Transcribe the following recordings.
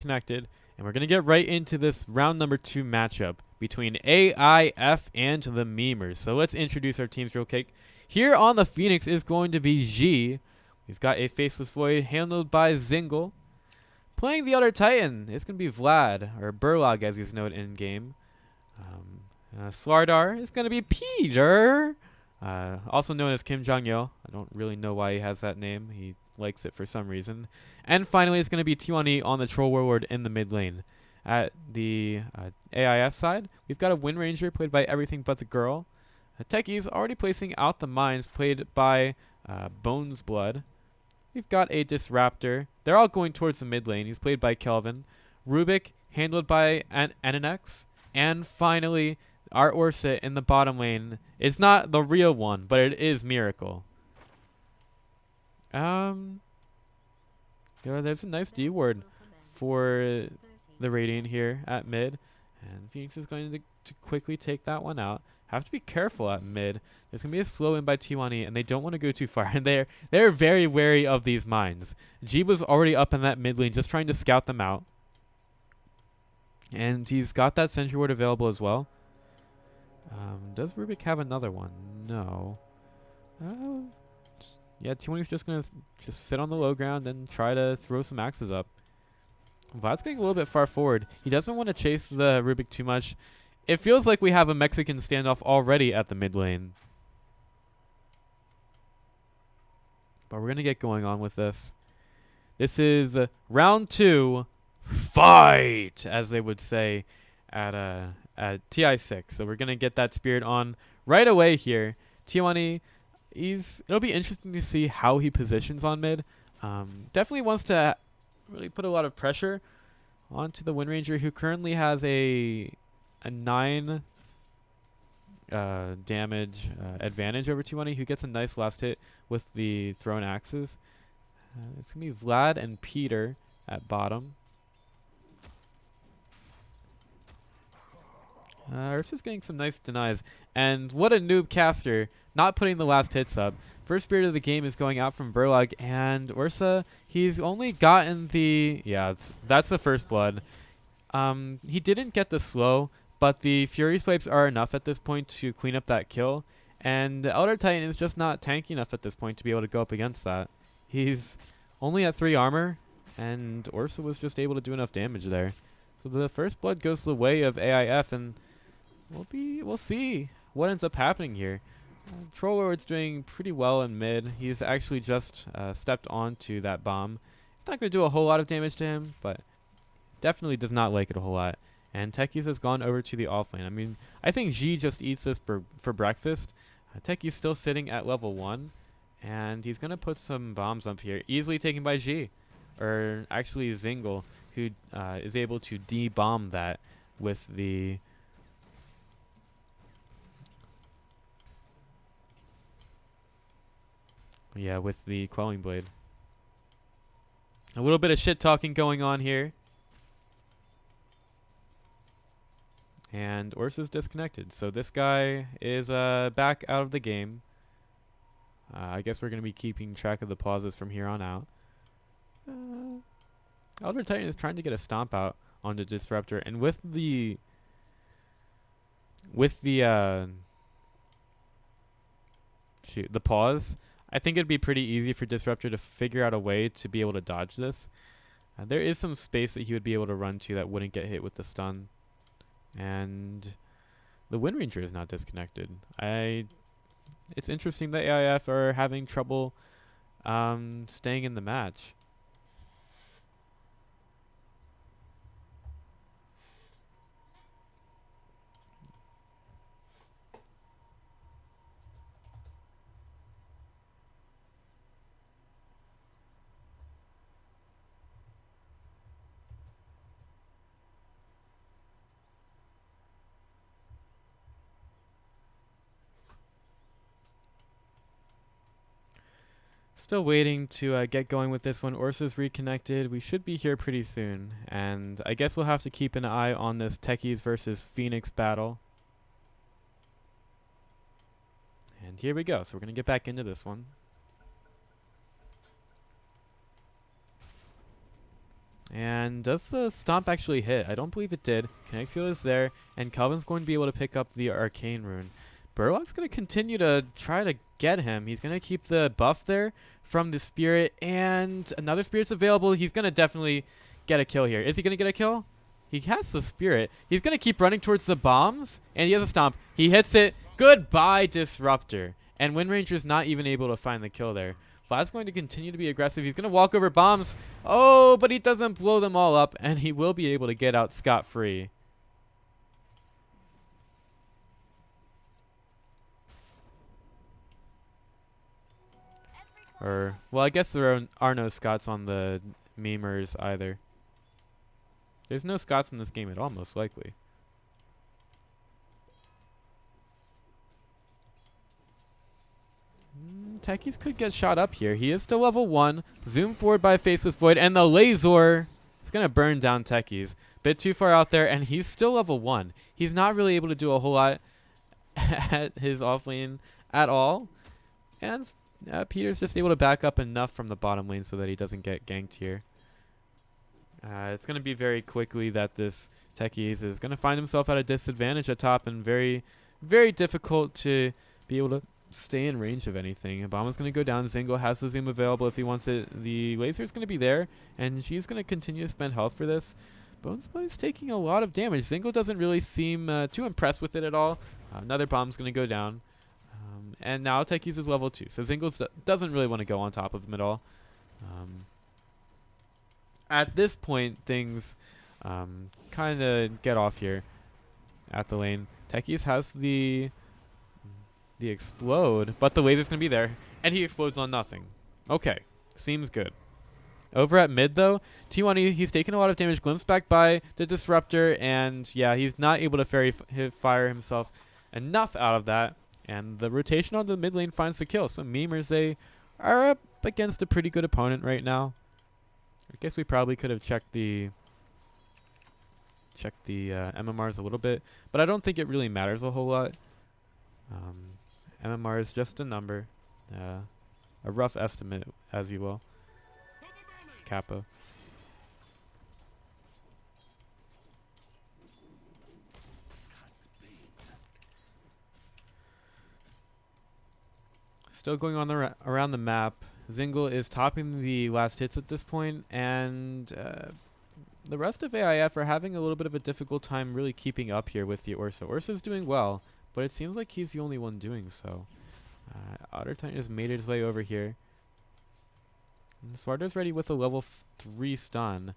connected, and we're going to get right into this round number 2 matchup between AIF and the Memers. So let's introduce our teams real quick. Here on the Phoenix is going to be G. We've got a Faceless Void handled by Zingle. Playing the other Titan, it's going to be Vlad, or Burlog as he's known in-game. Slardar is going to be Peter, also known as Kim Jong-il. I don't really know why he has that name. He likes it for some reason. And finally, it's going to be T1E on the Troll Warlord in the mid lane. At the AIF side, we've got a Wind Ranger played by Everything But the Girl. Techie's already placing out the mines played by Bones Blood. We've got a Disruptor. They're all going towards the mid lane. He's played by Kelvin. Rubik handled by Ananex. And finally, our Orset in the bottom lane is not the real one, but it is Miracle. There's a nice D ward for the Radiant here at mid. And Phoenix is going to quickly take that one out. Have to be careful at mid. There's going to be a slow in by T1E, and they don't want to go too far. And they're very wary of these mines. G was already up in that mid lane just trying to scout them out. And he's got that Sentry Ward available as well. Does Rubik have another one? No. Yeah, T1E's just going to sit on the low ground and try to throw some axes up. Vlad's getting a little bit far forward. He doesn't want to chase the Rubik too much. It feels like we have a Mexican standoff already at the mid lane. But we're going to get going on with this. This is round 2. Fight, as they would say at TI6. So we're going to get that spirit on right away here. T1E, it'll be interesting to see how he positions on mid. Definitely wants to really put a lot of pressure onto the Wind Ranger, who currently has a 9 damage advantage over T1E, who gets a nice last hit with the thrown axes. It's going to be Vlad and Peter at bottom. Ursa's getting some nice denies. And what a noob caster, not putting the last hits up. First spirit of the game is going out from Burlog, and Ursa, he's only gotten the... Yeah, that's the first blood. He didn't get the slow, but the Fury Swipes are enough at this point to clean up that kill. And the Elder Titan is just not tanky enough at this point to be able to go up against that. He's only at 3 armor, and Ursa was just able to do enough damage there. So the first blood goes the way of AIF, and we'll see what ends up happening here. Troll Lord's doing pretty well in mid. He's actually just stepped onto that bomb. It's not going to do a whole lot of damage to him, but definitely does not like it a whole lot. And Techies has gone over to the offlane. I mean, I think G just eats this for breakfast. Techies still sitting at level 1, and he's going to put some bombs up here. Easily taken by G, or actually Zingle, who is able to de-bomb that with the... Yeah, with the Quelling Blade. A little bit of shit-talking going on here. And Ursa's disconnected. So this guy is back out of the game. I guess we're going to be keeping track of the pauses from here on out. Elder Titan is trying to get a stomp out on the Disruptor. And with the pause, I think it'd be pretty easy for Disruptor to figure out a way to be able to dodge this. There is some space that he would be able to run to that wouldn't get hit with the stun. And the Wind Ranger is not disconnected. It's interesting that AIF are having trouble staying in the match. Still waiting to get going with this one. Ursa's reconnected. We should be here pretty soon. And I guess we'll have to keep an eye on this Techies versus Phoenix battle. And here we go. So we're going to get back into this one. And does the stomp actually hit? I don't believe it did. Kinetic Field is there, and Calvin's going to be able to pick up the Arcane Rune. Burlock's going to continue to try to get him. He's going to keep the buff there from the Spirit, and another Spirit's available. He's going to definitely get a kill here. Is he going to get a kill? He has the Spirit. He's going to keep running towards the bombs, and he has a stomp. He hits it. Goodbye, Disruptor. And Wind Ranger's not even able to find the kill there. Vlad's going to continue to be aggressive. He's going to walk over bombs. Oh, but he doesn't blow them all up, and he will be able to get out scot-free. Well, I guess there are no Scots on the memers either. There's no Scots in this game at all, most likely. Techies could get shot up here. He is still level 1. Zoom forward by Faceless Void, and the laser is going to burn down Techies. Bit too far out there, and he's still level 1. He's not really able to do a whole lot at his offlane at all. And Peter's just able to back up enough from the bottom lane so that he doesn't get ganked here. It's going to be very quickly that this Techies is going to find himself at a disadvantage at top, and very, very difficult to be able to stay in range of anything. Obama's going to go down. Zingle has the zoom available if he wants it. The laser's going to be there, and she's going to continue to spend health for this. Bonesbud is taking a lot of damage. Zingle doesn't really seem too impressed with it at all. Another bomb's going to go down. And now Techies is level 2, so Zingle doesn't really want to go on top of him at all. At this point, things kind of get off here at the lane. Techies has the explode, but the laser's going to be there, and he explodes on nothing. Okay, seems good. Over at mid, though, T1, he's taking a lot of damage. Glimpsed back by the Disruptor, and yeah, he's not able to fire himself enough out of that. And the rotation on the mid lane finds the kill. So Memers, they are up against a pretty good opponent right now. I guess we probably could have checked the MMRs a little bit, but I don't think it really matters a whole lot. MMR is just a number, a rough estimate, as you will. Kappa. Still going on around the map. Zingle is topping the last hits at this point, and the rest of AIF are having a little bit of a difficult time really keeping up here with the Ursa. Ursa's doing well, but it seems like he's the only one doing so. Otter Titan has made his way over here. And Swardo's ready with a level 3 stun.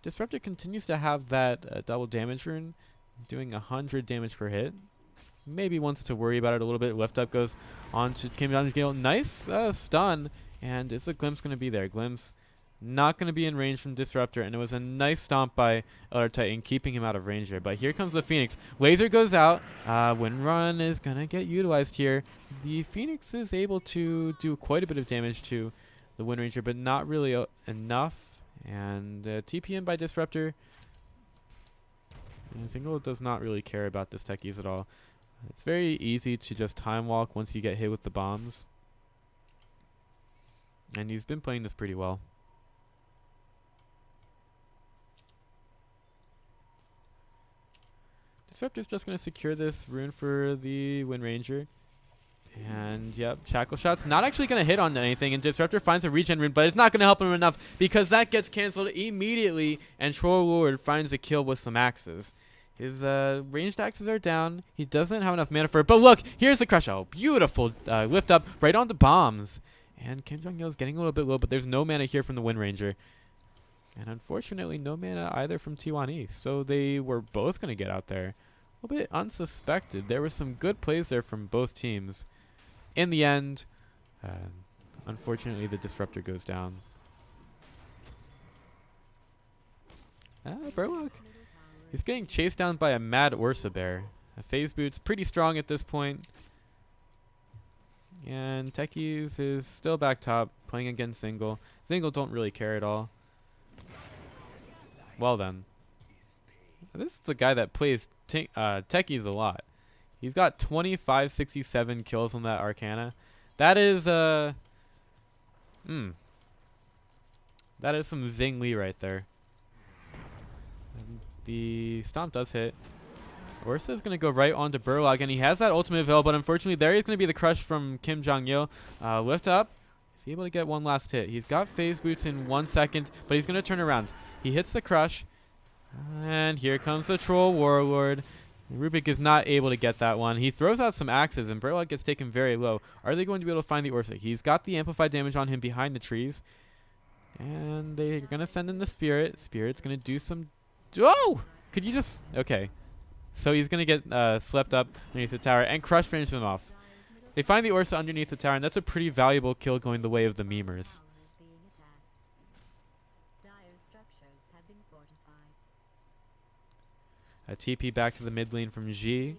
Disruptor continues to have that double damage rune, doing 100 damage per hit. Maybe wants to worry about it a little bit. Lift up goes on to came down to Gale. Nice stun, and is a Glimpse going to be there? Glimpse not going to be in range from Disruptor, and it was a nice stomp by Elder Titan, keeping him out of range there. But here comes the Phoenix. Laser goes out. Wind Run is going to get utilized here. The Phoenix is able to do quite a bit of damage to the Wind Ranger, but not really enough. And TPM by Disruptor. And Zingle does not really care about this Techies at all. It's very easy to just time walk once you get hit with the bombs. And he's been playing this pretty well. Disruptor's just going to secure this rune for the Wind Ranger. And yep, Shackle Shot's not actually going to hit on anything, and Disruptor finds a regen rune, but it's not going to help him enough because that gets cancelled immediately, and Troll Lord finds a kill with some axes. His ranged axes are down. He doesn't have enough mana for it, but look, here's the crush. Oh, beautiful lift up right onto bombs. And Kim Jong-il's getting a little bit low, but there's no mana here from the Wind Ranger. And unfortunately, no mana either from T1E, so they were both going to get out there. A little bit unsuspected. There were some good plays there from both teams. In the end, unfortunately, the Disruptor goes down. Burlock. He's getting chased down by a mad Ursa bear. Phase Boot's pretty strong at this point. And Techies is still back top, playing against Zingle. Zingle don't really care at all. Well then. This is the guy that plays Techies a lot. He's got 2567 kills on that Arcana. That is that is some Zing Li right there. The stomp does hit. Ursa is going to go right onto Burlog, and he has that ultimate available, but unfortunately there is going to be the crush from Kim Jong-il. Lift up. Is he able to get one last hit? He's got phase boots in 1 second, but he's going to turn around. He hits the crush, and here comes the Troll Warlord. Rubik is not able to get that one. He throws out some axes, and Burlog gets taken very low. Are they going to be able to find the Ursa? He's got the amplified damage on him behind the trees. And they're going to send in the Spirit. Spirit's going to do some... Oh! Could you just... Okay. So he's going to get swept up underneath the tower, and Crush finishes him off. They find the Ursa underneath the tower, and that's a pretty valuable kill going the way of the memers. A TP back to the mid lane from G.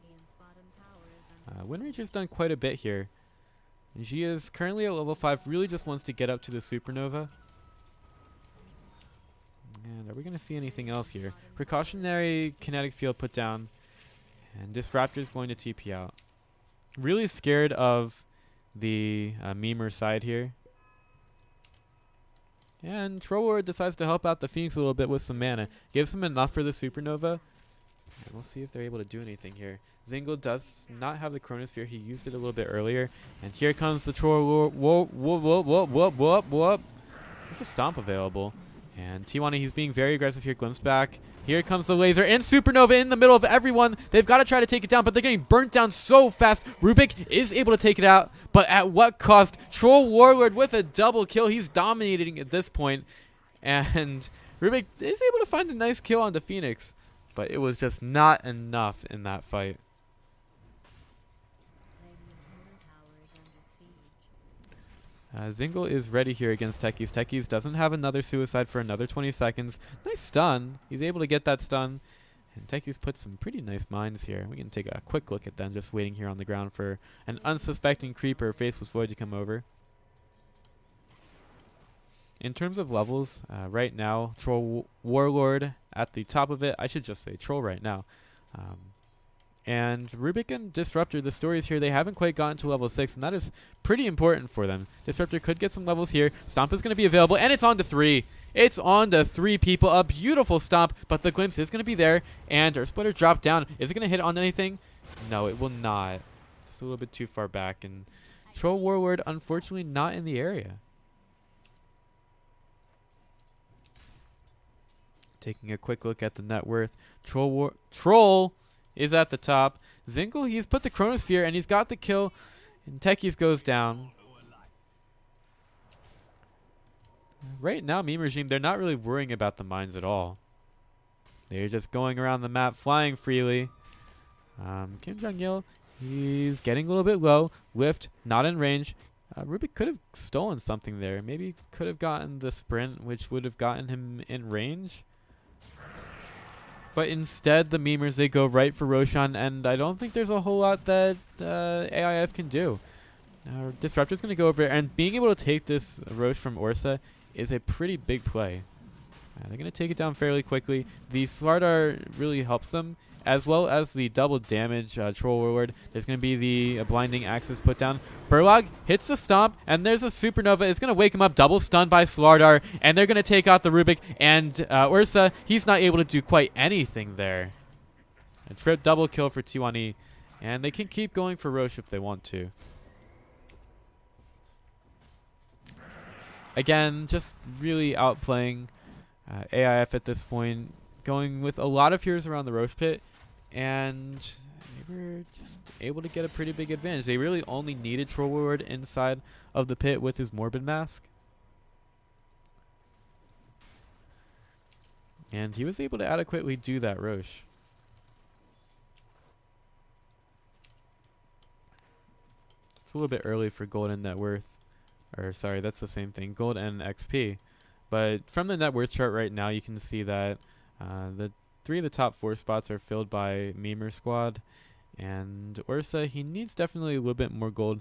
Windranger's done quite a bit here. G is currently at level 5, really just wants to get up to the Supernova. And are we going to see anything else here? Precautionary kinetic field put down. And Disruptor's going to TP out. Really scared of the memer side here. And Trollward decides to help out the Phoenix a little bit with some mana. Gives him enough for the Supernova. And we'll see if they're able to do anything here. Zingle does not have the Chronosphere. He used it a little bit earlier. And here comes the Troll. Whoop, whoop, whoop, whoop, whoop, whoop, whoop. There's a Stomp available. And T1, he's being very aggressive here. Glimpse back. Here comes the laser and Supernova in the middle of everyone. They've got to try to take it down, but they're getting burnt down so fast. Rubik is able to take it out, but at what cost? Troll Warlord with a double kill. He's dominating at this point. And Rubik is able to find a nice kill on the Phoenix, but it was just not enough in that fight. Zingle is ready here against Techies. Techies doesn't have another suicide for another 20 seconds. Nice stun. He's able to get that stun. And Techies put some pretty nice mines here. We can take a quick look at them, just waiting here on the ground for an unsuspecting creeper, Faceless Void, to come over. In terms of levels, right now, Troll Warlord at the top of it. I should just say Troll right now. And Rubik and Disruptor, the stories here, they haven't quite gotten to level 6, and that is pretty important for them. Disruptor could get some levels here. Stomp is going to be available, and it's on to 3. It's on to 3 people. A beautiful Stomp, but the Glimpse is going to be there, and our Splitter dropped down. Is it going to hit on anything? No, it will not. Just a little bit too far back, and Troll Warlord, unfortunately, not in the area. Taking a quick look at the net worth. Troll is at the top. Zingle, he's put the Chronosphere, and he's got the kill, and Techies goes down. Right now, Meme Regime, they're not really worrying about the mines at all. They're just going around the map, flying freely. Kim Jong-il, he's getting a little bit low. Lift, not in range. Rubik could have stolen something there. Maybe could have gotten the sprint, which would have gotten him in range. But instead, the memers, they go right for Roshan, and I don't think there's a whole lot that AIF can do. Disruptor's going to go over, and being able to take this Rosh from Ursa is a pretty big play. They're going to take it down fairly quickly. The Slardar really helps them, as well as the double damage Troll Warlord. There's going to be the blinding axes put down. Burlog hits the Stomp, and there's a Supernova. It's going to wake him up. Double stun by Slardar, and they're going to take out the Rubik. And Ursa, he's not able to do quite anything there. A trip double kill for T1E, and they can keep going for Rosh if they want to. Again, just really outplaying AIF at this point, going with a lot of heroes around the Rosh pit, and they were just able to get a pretty big advantage. They really only needed Troll Warlord inside of the pit with his Morbid Mask. And he was able to adequately do that Rosh. It's a little bit early for gold and net worth. Or sorry, that's the same thing, gold and XP. But from the net worth chart right now, you can see that the 3 of the top 4 spots are filled by Memer Squad. And Ursa, he needs definitely a little bit more gold,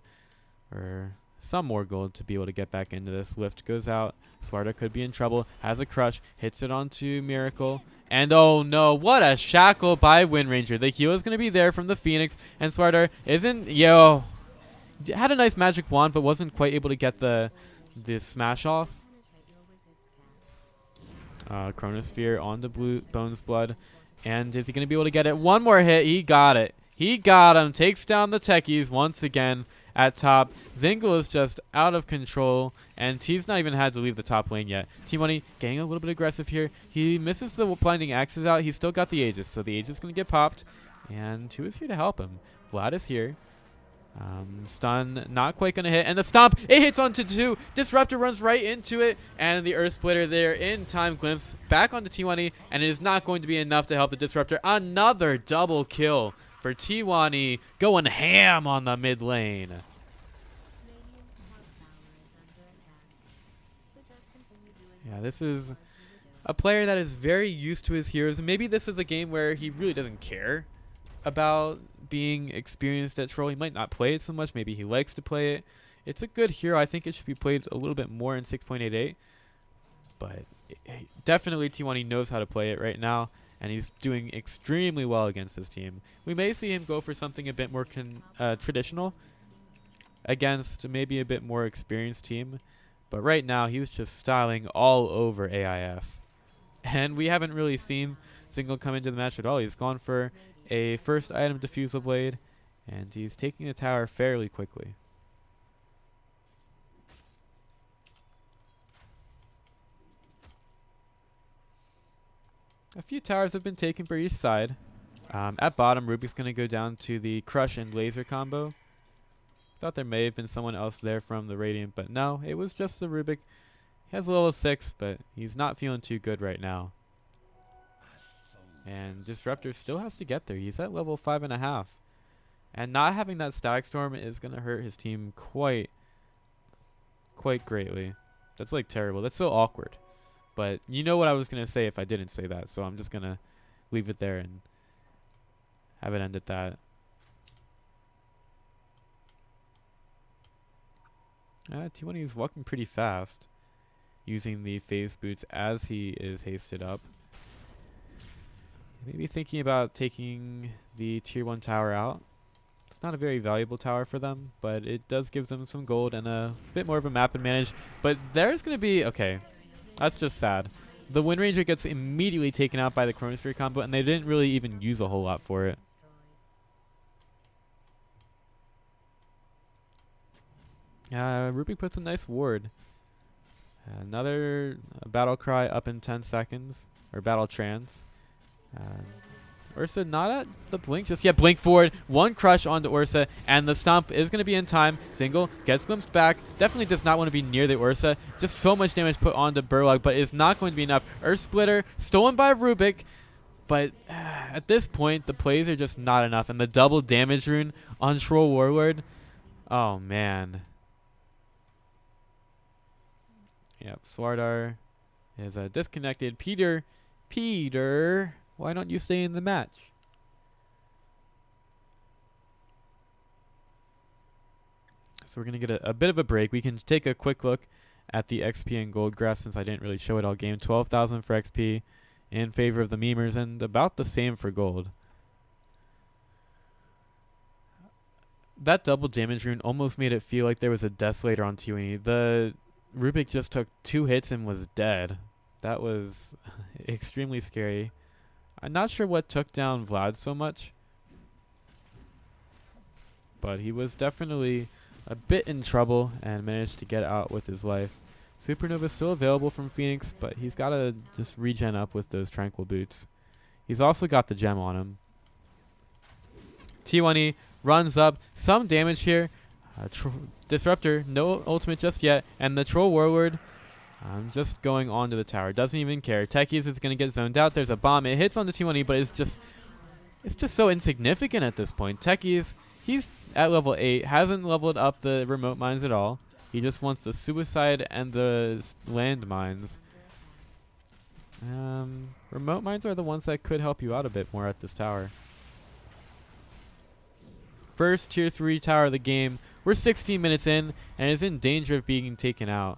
or some more gold, to be able to get back into this. Lift goes out. Sparta could be in trouble. Has a crush. Hits it onto Miracle. And oh no, what a shackle by Windranger. The heal is going to be there from the Phoenix. And Sparta isn't, had a nice magic wand, but wasn't quite able to get the smash off. Chronosphere on the blue Bones Blood. And is he going to be able to get it? One more hit. He got it. He got him. Takes down the techies once again at top. Zingle is just out of control, and T's not even had to leave the top lane yet. T-Money getting a little bit aggressive here. He misses the blinding axes out. He's still got the Aegis, so the Aegis is going to get popped. And who is here to help him? Vlad is here. Stun not quite gonna hit, and the stomp, it hits onto 2. Disruptor runs right into it, and the Earth Splitter there in time glimpse back onto T1E, and it is not going to be enough to help the Disruptor. Another double kill for T1E, going ham on the mid lane. Yeah, this is a player that is very used to his heroes, and maybe this is a game where he really doesn't care about being experienced at Troll. He might not play it so much. Maybe he likes to play it. It's a good hero. I think it should be played a little bit more in 6.88. But definitely T1E knows how to play it right now, and he's doing extremely well against this team. We may see him go for something a bit more traditional against maybe a bit more experienced team. But right now, he's just styling all over AIF. And we haven't really seen Zingle come into the match at all. He's gone for a first item Diffusal Blade, and he's taking the tower fairly quickly. A few towers have been taken for each side. At bottom, Rubik's going to go down to the Crush and Laser combo. Thought there may have been someone else there from the Radiant, but no, it was just the Rubik. He has a level 6, but he's not feeling too good right now. And Disruptor still has to get there. He's at level 5.5. And not having that Static Storm is going to hurt his team quite greatly. That's like terrible. That's so awkward. But you know what I was going to say if I didn't say that. So I'm just going to leave it there and have it end at that. T1 is walking pretty fast, using the phase boots as he is hasted up. Maybe thinking about taking the tier 1 tower out. It's not a very valuable tower for them, but it does give them some gold and a bit more of a map advantage. But there's going to be... Okay, that's just sad. The Wind Ranger gets immediately taken out by the Chronosphere combo, and they didn't really even use a whole lot for it. Rubik puts a nice ward. Another battle cry up in 10 seconds, or battle trance. Ursa not at the blink just yet. Blink forward, one crush onto Ursa, and the stomp is going to be in time. Zingle gets glimpsed back. Definitely does not want to be near the Ursa. Just so much damage put onto Burlog, but is not going to be enough. Earth Splitter stolen by Rubik, but at this point, the plays are just not enough. And the double damage rune on Troll Warlord. Oh, man. Yep, Swardar is disconnected. Peter, why don't you stay in the match? So we're going to get a bit of a break. We can take a quick look at the XP and gold graph since I didn't really show it all game. 12,000 for XP in favor of the memers and about the same for gold. That double damage rune almost made it feel like there was a Desolator on T1E. The Rubik just took 2 hits and was dead. That was extremely scary. I'm not sure what took down Vlad so much, but he was definitely a bit in trouble and managed to get out with his life. Supernova is still available from Phoenix, but he's got to just regen up with those Tranquil Boots. He's also got the gem on him. T1E runs up, some damage here. Disruptor, no ultimate just yet, and the Troll Warlord just going on to the tower. Doesn't even care. Techies is going to get zoned out. There's a bomb. It hits on the T1E, but it's just so insignificant at this point. Techies, he's at level 8, hasn't leveled up the remote mines at all. He just wants the suicide and the land mines. Remote mines are the ones that could help you out a bit more at this tower. First tier 3 tower of the game. We're 16 minutes in, and is in danger of being taken out.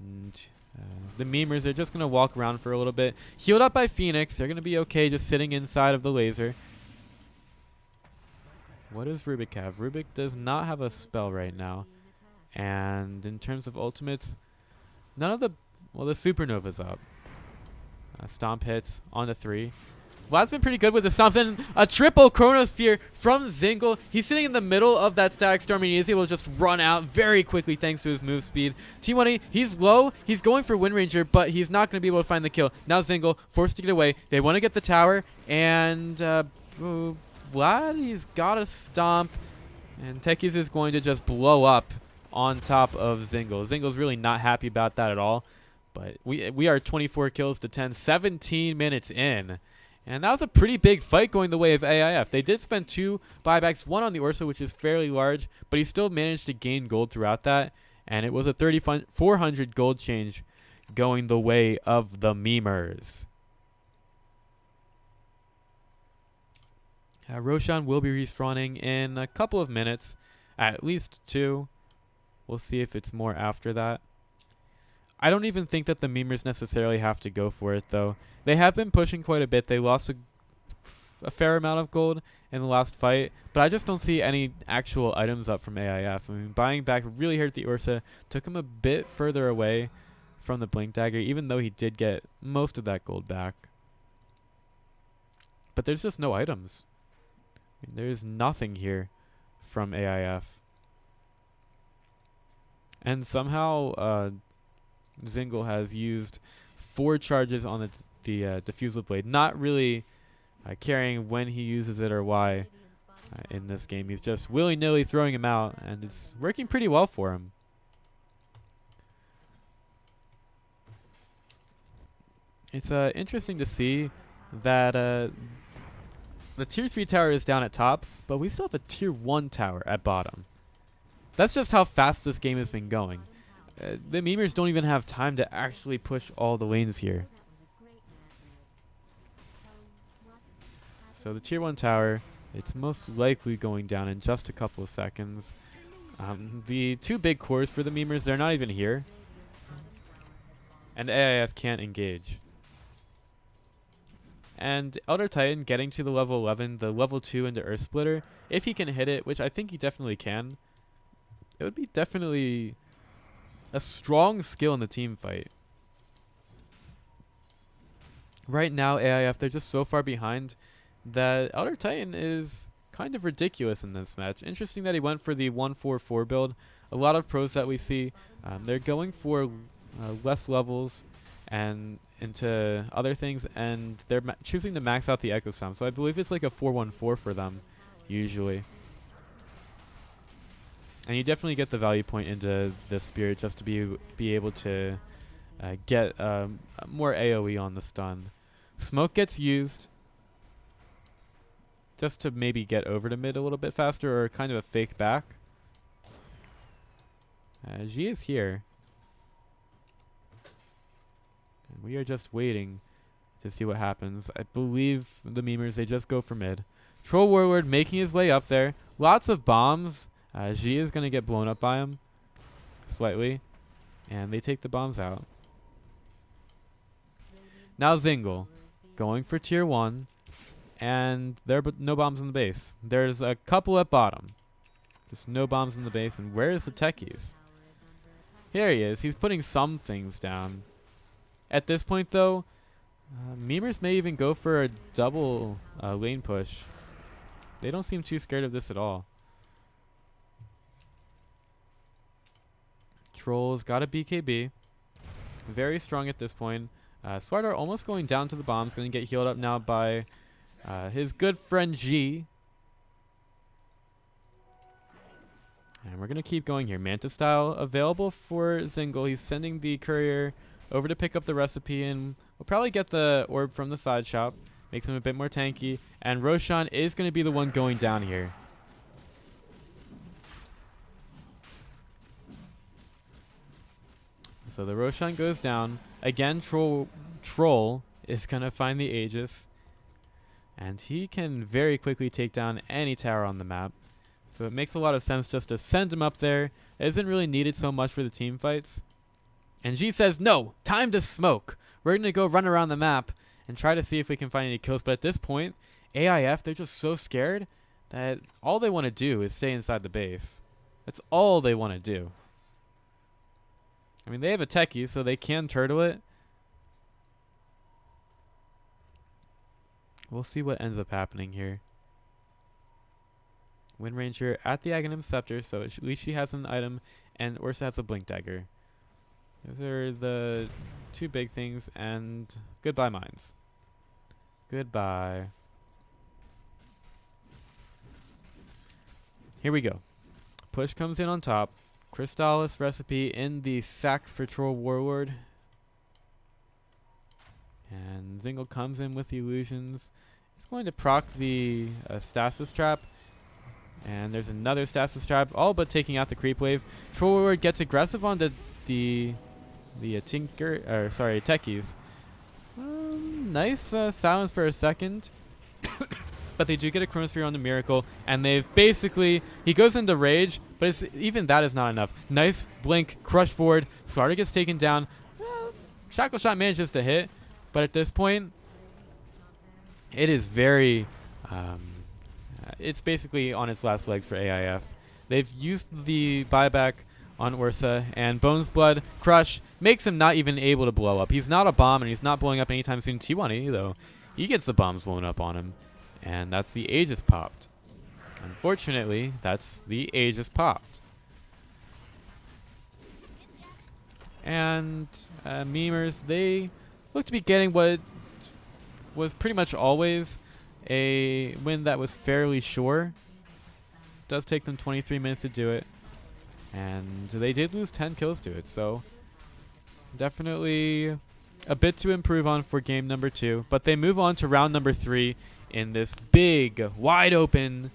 And the memers are just going to walk around for a little bit. Healed up by Phoenix. They're going to be okay just sitting inside of the laser. What does Rubik have? Rubik does not have a spell right now. And in terms of ultimates, none of the Well, the Supernova's up. Stomp hits on the 3. Vlad's been pretty good with the stomps, and a triple Chronosphere from Zingle. He's sitting in the middle of that Static Storm, and he is able to just run out very quickly thanks to his move speed. T1A, he's low. He's going for Wind Ranger, but he's not going to be able to find the kill. Now Zingle forced to get away. They want to get the tower, and Vlad, he's got a stomp, and Techies is going to just blow up on top of Zingle. Zingle's really not happy about that at all, but we are 24 kills to 10, 17 minutes in. And that was a pretty big fight going the way of AIF. They did spend 2 buybacks, one on the Ursa, which is fairly large, but he still managed to gain gold throughout that. And it was a 3,400 gold change going the way of the memers. Roshan will be respawning in a couple of minutes, at least 2. We'll see if it's more after that. I don't even think that the memers necessarily have to go for it, though. They have been pushing quite a bit. They lost a fair amount of gold in the last fight, but I just don't see any actual items up from AIF. I mean, buying back really hurt the Ursa, took him a bit further away from the Blink Dagger, even though he did get most of that gold back. But there's just no items. I mean, there's nothing here from AIF. And somehow Zingle has used 4 charges on the Diffusal Blade, not really caring when he uses it or why in this game. He's just willy-nilly throwing him out, and it's working pretty well for him. It's interesting to see that the tier 3 tower is down at top, but we still have a tier 1 tower at bottom. That's just how fast this game has been going. The memers don't even have time to actually push all the lanes here. So the tier 1 tower, it's most likely going down in just a couple of seconds. The 2 big cores for the memers, they're not even here. And AIF can't engage. And Elder Titan getting to the level 11, the level 2 into Earth Splitter, if he can hit it, which I think he definitely can, it would be definitely a strong skill in the team fight. Right now, AIF, they're just so far behind that Elder Titan is kind of ridiculous in this match. Interesting that he went for the 1-4-4 build. A lot of pros that we see, they're going for less levels and into other things, and they're choosing to max out the Echo Sound. So I believe it's like a 4-1-4 for them, usually. And you definitely get the value point into the Spirit just to be able to get more AoE on the stun. Smoke gets used just to maybe get over to mid a little bit faster, or kind of a fake back. G is here. And we are just waiting to see what happens. I believe the memers, they just go for mid. Troll Warlord making his way up there. Lots of bombs. G is going to get blown up by him slightly, and they take the bombs out. Now Zingle going for tier 1, and there are no bombs in the base. There's a couple at bottom. Just no bombs in the base, and where is the Techies? Here he is. He's putting some things down. At this point, though, memers may even go for a double lane push. They don't seem too scared of this at all. Troll's got a BKB. Very strong at this point. Swardar almost going down to the bombs. Going to get healed up now by his good friend G. And we're going to keep going here. Manta style available for Zingle. He's sending the courier over to pick up the recipe, and we'll probably get the orb from the side shop. Makes him a bit more tanky. And Roshan is going to be the one going down here. So the Roshan goes down. Again, Troll is going to find the Aegis. And he can very quickly take down any tower on the map. So it makes a lot of sense just to send him up there. It isn't really needed so much for the team fights. And G says, no, time to smoke. We're going to go run around the map and try to see if we can find any kills. But at this point, AIF, they're just so scared that all they want to do is stay inside the base. That's all they want to do. I mean, they have a techie, so they can turtle it. We'll see what ends up happening here. Wind Ranger at the Aghanim Scepter, so at least she has an item, and Ursa has a Blink Dagger. Those are the two big things, and goodbye mines. Goodbye. Here we go. Push comes in on top. Crystallis recipe in the sack for Troll Warlord. And Zingle comes in with the illusions. He's going to proc the stasis trap. And there's another stasis trap, all but taking out the creep wave. Troll Warlord gets aggressive onto the techies. Nice silence for a second. But they do get a Chronosphere on the Miracle, and they've basically, he goes into rage, but even that is not enough. Nice blink, crush forward, Slardar gets taken down. Shackle Shot manages to hit, but at this point, it is very, it's basically on its last legs for AIF. They've used the buyback on Ursa, and Bones Blood Crush makes him not even able to blow up. He's not a bomb, and he's not blowing up anytime soon. T1A, though, he gets the bombs blown up on him. And that's the Aegis popped. Unfortunately, that's the Aegis popped. And memers, they look to be getting what was pretty much always a win that was fairly sure. It does take them 23 minutes to do it. And they did lose 10 kills to it, so definitely a bit to improve on for game number 2. But they move on to round number 3 in this big, wide open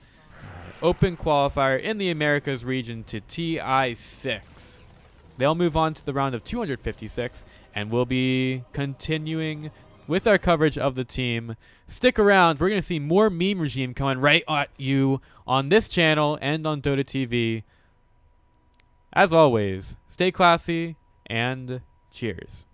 qualifier in the Americas region to TI6. They'll move on to the round of 256, and we'll be continuing with our coverage of the team. Stick around. We're going to see more Meme Regime coming right at you on this channel and on Dota TV. As always, stay classy and cheers.